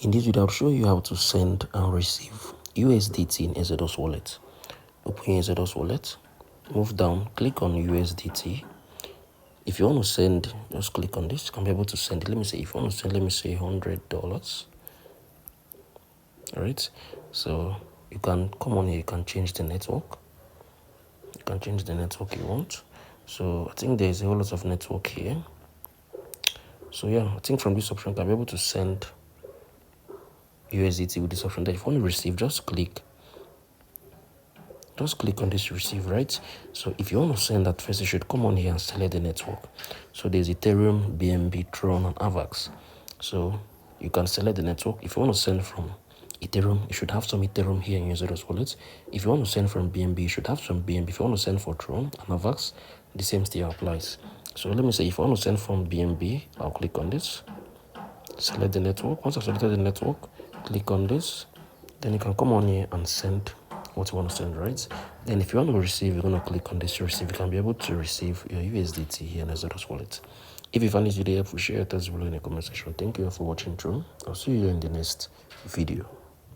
In this video, I'll show you how to send and receive USDT in Exodus wallet. Open your Exodus wallet, move down, click on USDT. If you want to send, just click on this. You can be able to send it. Let me say, if you want to send, let me say $100. All right. So you can come on here, you can change the network. You can change the network you want. So I think there's a whole lot of network here. So yeah, I think from this option, you can be able to send USDT with this option. That if you want to receive, just click on this receive, right? So if you want to send that first, you should come on here and select the network. So there's Ethereum, BNB, Tron, and Avax. So you can select the network. If you want to send from Ethereum, you should have some Ethereum here in your Zeros wallet. If you want to send from BNB, you should have some BNB. If you want to send for Tron and Avax, the same still applies. So let me say, if I want to send from BNB, I'll click on this, select the network. Once I've selected the network, click on this. Then you can come on here and send what you want to send, right? Then if you want to receive, you're going to click on this to receive. You can be able to receive your USDT here in the Zeros wallet. If you find this video helpful, share your thoughts below in the comment section. Thank you all for watching through. I'll see you in the next video.